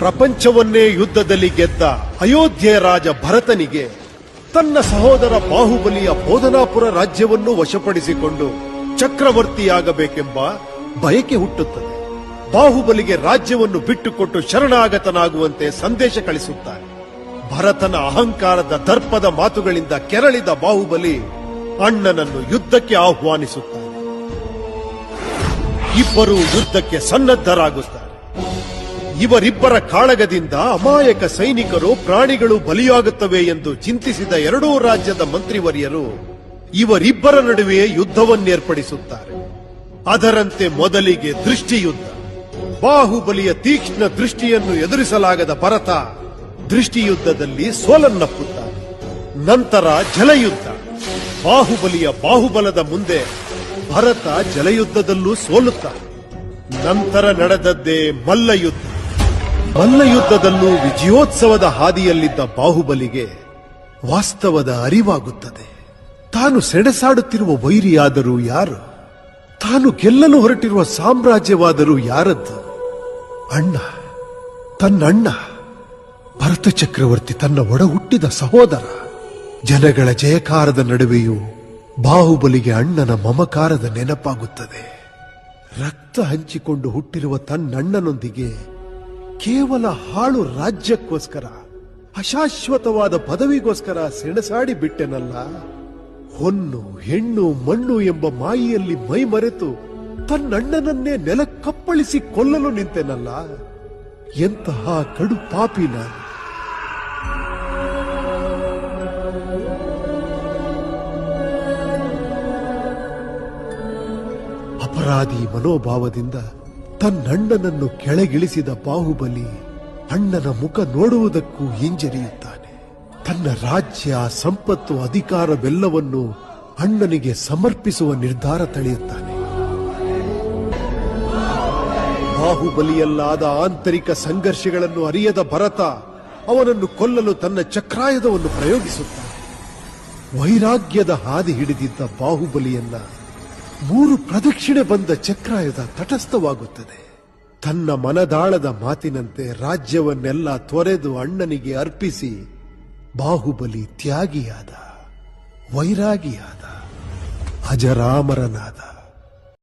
ಪ್ರಪಂಚವನ್ನೇ ಯುದ್ಧದಲ್ಲಿ ಗೆದ್ದ ಅಯೋಧ್ಯೆಯ ರಾಜ ಭರತನಿಗೆ ತನ್ನ ಸಹೋದರ ಬಾಹುಬಲಿಯ ಬೋಧನಾಪುರ ರಾಜ್ಯವನ್ನು ವಶಪಡಿಸಿಕೊಂಡು ಚಕ್ರವರ್ತಿಯಾಗಬೇಕೆಂಬ ಬಯಕೆ ಹುಟ್ಟುತ್ತದೆ. ಬಾಹುಬಲಿಗೆ ರಾಜ್ಯವನ್ನು ಬಿಟ್ಟುಕೊಟ್ಟು ಶರಣಾಗತನಾಗುವಂತೆ ಸಂದೇಶ ಕಳಿಸುತ್ತಾರೆ. ಭರತನ ಅಹಂಕಾರದ ದರ್ಪದ ಮಾತುಗಳಿಂದ ಕೆರಳಿದ ಬಾಹುಬಲಿ ಅಣ್ಣನನ್ನು ಯುದ್ಧಕ್ಕೆ ಆಹ್ವಾನಿಸುತ್ತಾನೆ. ಇಬ್ಬರೂ ಯುದ್ಧಕ್ಕೆ ಸನ್ನದ್ಧರಾಗುತ್ತಾರೆ. ಇವರಿಬ್ಬರ ಕಾಳಗದಿಂದ ಅಮಾಯಕ ಸೈನಿಕರು ಪ್ರಾಣಿಗಳು ಬಲಿಯಾಗುತ್ತವೆ ಎಂದು ಚಿಂತಿಸಿದ ಎರಡೂ ರಾಜ್ಯದ ಮಂತ್ರಿವರ್ಯರು ಇವರಿಬ್ಬರ ನಡುವೆ ಯುದ್ಧವನ್ನೇರ್ಪಡಿಸುತ್ತಾರೆ. ಅದರಂತೆ ಮೊದಲಿಗೆ ದೃಷ್ಟಿಯುದ್ಧ. ಬಾಹುಬಲಿಯ ತೀಕ್ಷ್ಣ ದೃಷ್ಟಿಯನ್ನು ಎದುರಿಸಲಾಗದ ಭರತ ದೃಷ್ಟಿಯುದ್ಧದಲ್ಲಿ ಸೋಲನ್ನಪ್ಪುತ್ತಾನೆ. ನಂತರ ಜಲಯುದ್ಧ. ಬಾಹುಬಲಿಯ ಬಾಹುಬಲದ ಮುಂದೆ ಭರತ ಜಲಯುದ್ಧದಲ್ಲೂ ಸೋಲುತ್ತಾನೆ. ನಂತರ ನಡೆದದ್ದೇ ಮಲ್ಲಯುದ್ಧ. ಮಲ್ಲಯುದ್ಧದಲ್ಲೂ ವಿಜಯೋತ್ಸವದ ಹಾದಿಯಲ್ಲಿದ್ದ ಬಾಹುಬಲಿಗೆ ವಾಸ್ತವದ ಅರಿವಾಗುತ್ತದೆ. ತಾನು ಸೆಣಸಾಡುತ್ತಿರುವ ವೈರಿಯಾದರೂ ಯಾರು? ತಾನು ಗೆಲ್ಲಲು ಹೊರಟಿರುವ ಸಾಮ್ರಾಜ್ಯವಾದರೂ ಯಾರದ್ದು? ಅಣ್ಣ, ತನ್ನಣ್ಣ ಭರತ ಚಕ್ರವರ್ತಿ, ತನ್ನ ಒಡ ಹುಟ್ಟಿದ ಸಹೋದರ. ಜನಗಳ ಜಯಕಾರದ ನಡುವೆಯೂ ಬಾಹುಬಲಿಗೆ ಅಣ್ಣನ ಮಮಕಾರದ ನೆನಪಾಗುತ್ತದೆ. ರಕ್ತ ಹಂಚಿಕೊಂಡು ಹುಟ್ಟಿರುವ ತನ್ನಣ್ಣನೊಂದಿಗೆ ಕೇವಲ ಹಾಳು ರಾಜ್ಯಕ್ಕೋಸ್ಕರ, ಅಶಾಶ್ವತವಾದ ಪದವಿಗೋಸ್ಕರ ಸೆಣಸಾಡಿ ಬಿಟ್ಟೆನಲ್ಲ. ಹೊನ್ನು ಹೆಣ್ಣು ಮಣ್ಣು ಎಂಬ ಮಾಯಿಯಲ್ಲಿ ಮೈ ಮರೆತು ತನ್ನಣ್ಣನನ್ನೇ ನೆಲಕ್ಕಪ್ಪಳಿಸಿ ಕೊಲ್ಲಲು ನಿಂತೆನಲ್ಲ. ಎಂತಹ ಕಡು ಪಾಪಿ ನಾನು. ಅಪರಾಧಿ ಮನೋಭಾವದಿಂದ ತನ್ನಣ್ಣನನ್ನು ಕೆಳಗಿಳಿಸಿದ ಬಾಹುಬಲಿ ಅಣ್ಣನ ಮುಖ ನೋಡುವುದಕ್ಕೂ ಹಿಂಜರಿಯುತ್ತಾನೆ. ತನ್ನ ರಾಜ್ಯ, ಸಂಪತ್ತು, ಅಧಿಕಾರವೆಲ್ಲವನ್ನು ಅಣ್ಣನಿಗೆ ಸಮರ್ಪಿಸುವ ನಿರ್ಧಾರ ತಳೆಯುತ್ತಾನೆ. ಬಾಹುಬಲಿಯಲ್ಲಾದ ಆಂತರಿಕ ಸಂಘರ್ಷಗಳನ್ನು ಅರಿಯದ ಭರತ ಅವನನ್ನು ಕೊಲ್ಲಲು ತನ್ನ ಚಕ್ರಾಯುಧವನ್ನು ಪ್ರಯೋಗಿಸುತ್ತಾನೆ. ವೈರಾಗ್ಯದ ಹಾದಿ ಹಿಡಿದಿದ್ದ ಬಾಹುಬಲಿಯನ್ನ 3 ಪ್ರದಕ್ಷಿಣೆ ಬಂದ ಚಕ್ರಾಯುಧ ತಟಸ್ಥವಾಗುತ್ತದೆ. ತನ್ನ ಮನದಾಳದ ಮಾತಿನಂತೆ ರಾಜ್ಯವನ್ನೆಲ್ಲ ತೊರೆದು ಅಣ್ಣನಿಗೆ ಅರ್ಪಿಸಿ ಬಾಹುಬಲಿ ತ್ಯಾಗಿಯಾದ, ವೈರಾಗಿಯಾದ, ಅಜರಾಮರನಾದ.